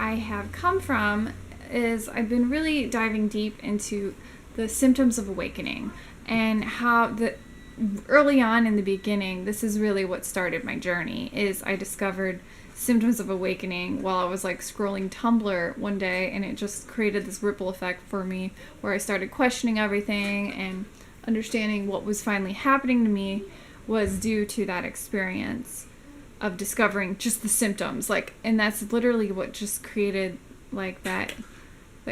I have come from is I've been really diving deep into the symptoms of awakening, and how early on in the beginning, this is really what started my journey, is I discovered symptoms of awakening while I was like scrolling Tumblr one day, and it just created this ripple effect for me where I started questioning everything and understanding what was finally happening to me was due to that experience of discovering just the symptoms, like, and that's literally what just created like that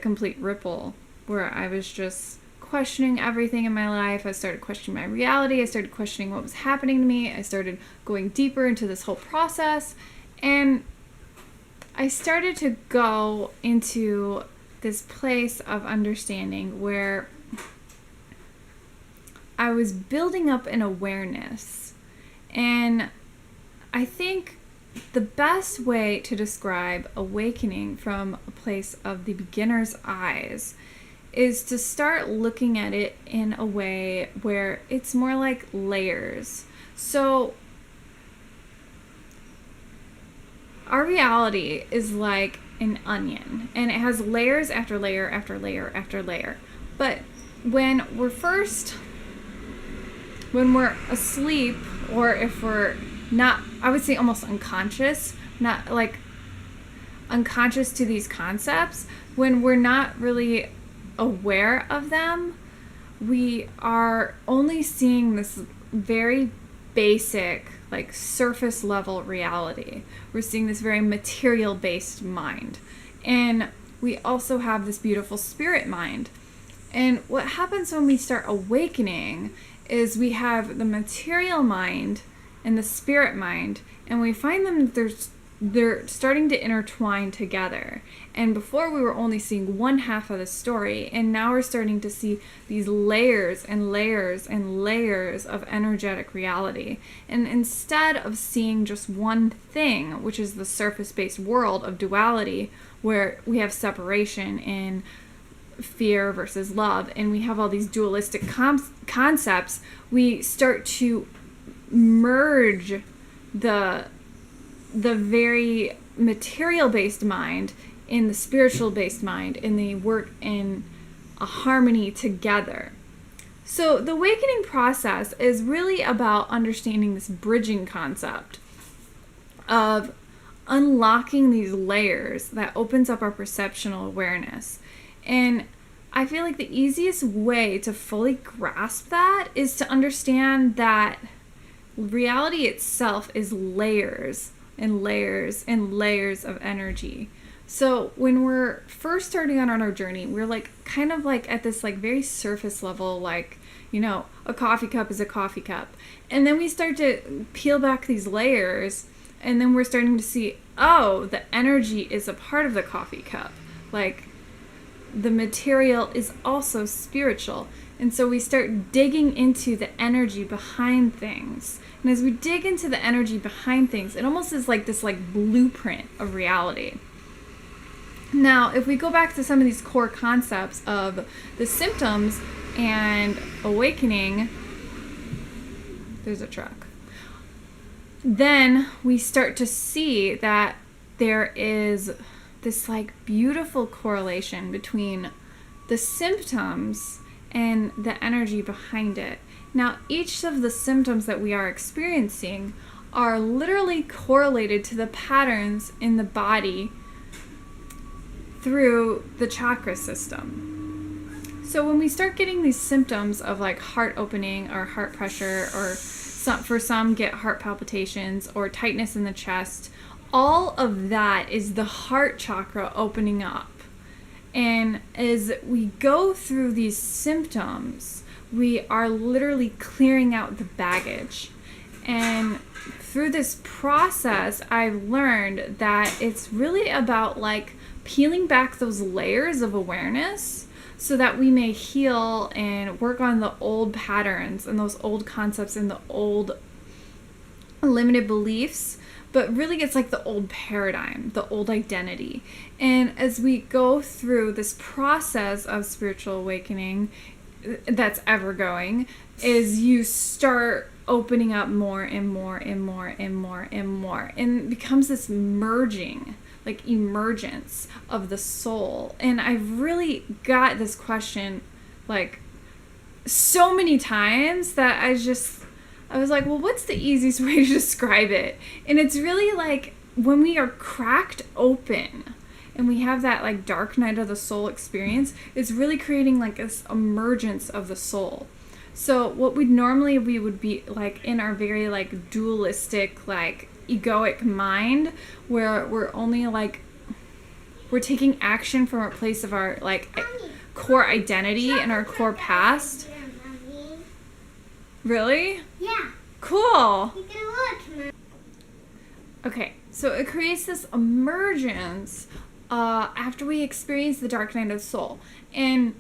complete ripple where I was just questioning everything in my life. I started questioning my reality. I started questioning what was happening to me. I started going deeper into this whole process, and I started to go into this place of understanding where I was building up an awareness. And I think the best way to describe awakening from a place of the beginner's eyes is to start looking at it in a way where it's more like layers. So our reality is like an onion, and it has layers after layer after layer after layer. But when we're asleep, or if we're not, I would say almost unconscious, not like unconscious to these concepts, when we're not really aware of them, we are only seeing this very basic, like surface level reality. We're seeing this very material based mind. And we also have this beautiful spirit mind. And what happens when we start awakening is we have the material mind and the spirit mind, and we find them, they're starting to intertwine together. And before we were only seeing one half of the story, and now we're starting to see these layers and layers and layers of energetic reality. And instead of seeing just one thing, which is the surface-based world of duality, where we have separation in fear versus love, and we have all these dualistic concepts, we start to merge the very material-based mind in the spiritual-based mind, and they work in a harmony together. So the awakening process is really about understanding this bridging concept of unlocking these layers that opens up our perceptual awareness. And I feel like the easiest way to fully grasp that is to understand that reality itself is layers and layers and layers of energy. So when we're first starting on our journey, we're like kind of like at this like very surface level, like, you know, a coffee cup is a coffee cup. And then we start to peel back these layers, and then we're starting to see, oh, the energy is a part of the coffee cup. Like, the material is also spiritual. And so we start digging into the energy behind things. And as we dig into the energy behind things, it almost is like this like blueprint of reality. Now, if we go back to some of these core concepts of the symptoms and awakening, there's a truck. Then we start to see that there is this like beautiful correlation between the symptoms and the energy behind it. Now, each of the symptoms that we are experiencing are literally correlated to the patterns in the body through the chakra system. So when we start getting these symptoms of like heart opening or heart pressure, or for some get heart palpitations or tightness in the chest, all of that is the heart chakra opening up. And as we go through these symptoms, we are literally clearing out the baggage. And through this process, I've learned that it's really about like peeling back those layers of awareness so that we may heal and work on the old patterns and those old concepts and the old limited beliefs. But really it's like the old paradigm, the old identity. And as we go through this process of spiritual awakening that's ever going, is you start opening up more and more and more and more and more. And it becomes this merging. like emergence of the soul. And I've really got this question like so many times that I was like, well, what's the easiest way to describe it? And it's really like when we are cracked open and we have that like dark night of the soul experience, it's really creating like this emergence of the soul. So what we would be like in our very like dualistic, like egoic mind, where we're only like, we're taking action from a place of our like core identity and our core past. Really? Yeah. Cool. You can look, Mom. Okay, so it creates this emergence after we experience the dark night of the soul. And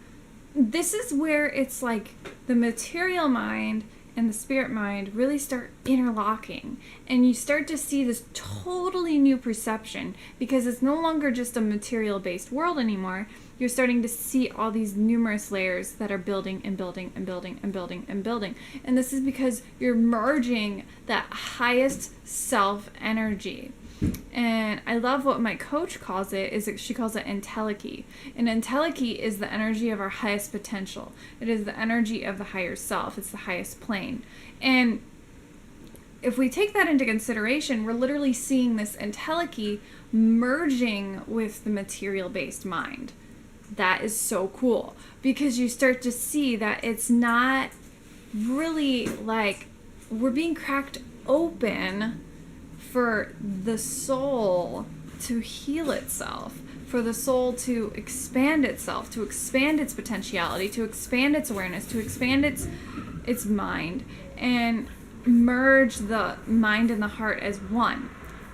this is where it's like the material mind and the spirit mind really start interlocking. And you start to see this totally new perception because it's no longer just a material-based world anymore. You're starting to see all these numerous layers that are building and building and building and building and building. And this is because you're merging that highest self energy. And I love what my coach calls it, she calls it entelechy. And entelechy is the energy of our highest potential. It is the energy of the higher self. It's the highest plane. And if we take that into consideration, we're literally seeing this entelechy merging with the material-based mind. That is so cool because you start to see that it's not really like we're being cracked open for the soul to heal itself, for the soul to expand itself, to expand its potentiality, to expand its awareness, to expand its mind, and merge the mind and the heart as one.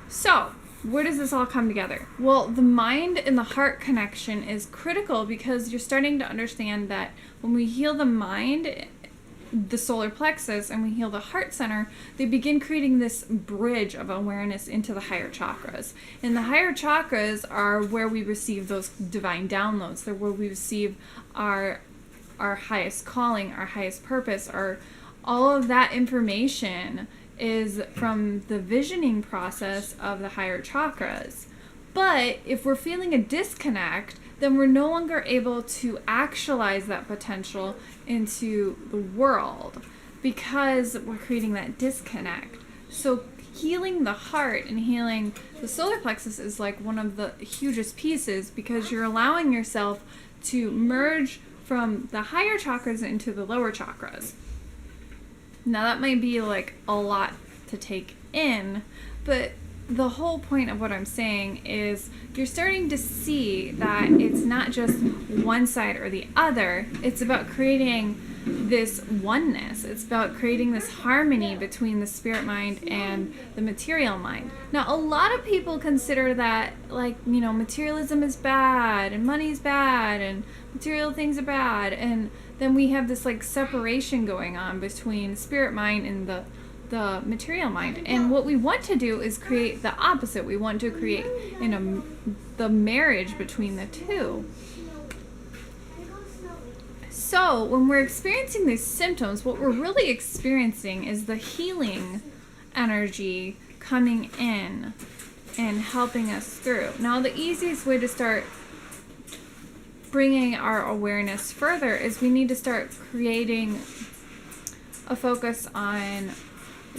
So, where does this all come together? Well, the mind and the heart connection is critical because you're starting to understand that when we heal the mind, the solar plexus, and we heal the heart center, they begin creating this bridge of awareness into the higher chakras. And the higher chakras are where we receive those divine downloads. They're where we receive our highest calling, our highest purpose, all of that information is from the visioning process of the higher chakras. But if we're feeling a disconnect, then we're no longer able to actualize that potential into the world because we're creating that disconnect. So healing the heart and healing the solar plexus is like one of the hugest pieces because you're allowing yourself to merge from the higher chakras into the lower chakras. Now that might be like a lot to take in, but the whole point of what I'm saying is you're starting to see that it's not just one side or the other. It's about creating this oneness. It's about creating this harmony between the spirit mind and the material mind. Now, a lot of people consider that, like, you know, materialism is bad and money's bad and material things are bad. And then we have this, like, separation going on between spirit mind and the material mind. And what we want to do is create the opposite. We want to create the marriage between the two. So when we're experiencing these symptoms, what we're really experiencing is the healing energy coming in and helping us through. Now, the easiest way to start bringing our awareness further is we need to start creating a focus on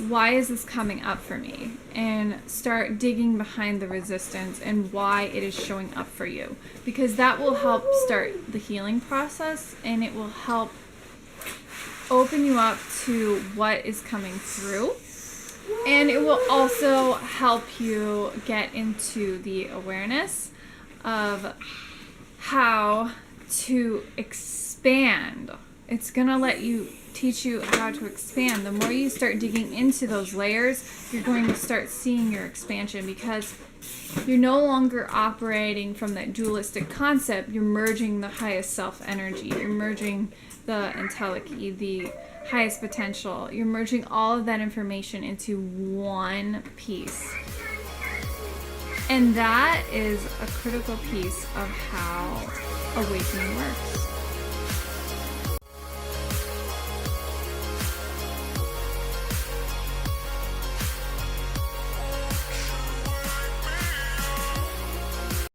why is this coming up for me, and start digging behind the resistance and why it is showing up for you, because that will help start the healing process and it will help open you up to what is coming through, and it will also help you get into the awareness of how to expand. It's gonna teach you how to expand. The more you start digging into those layers, you're going to start seeing your expansion, because you're no longer operating from that dualistic concept. You're merging the highest self energy. You're merging the entelechy, the highest potential. You're merging all of that information into one piece. And that is a critical piece of how awakening works.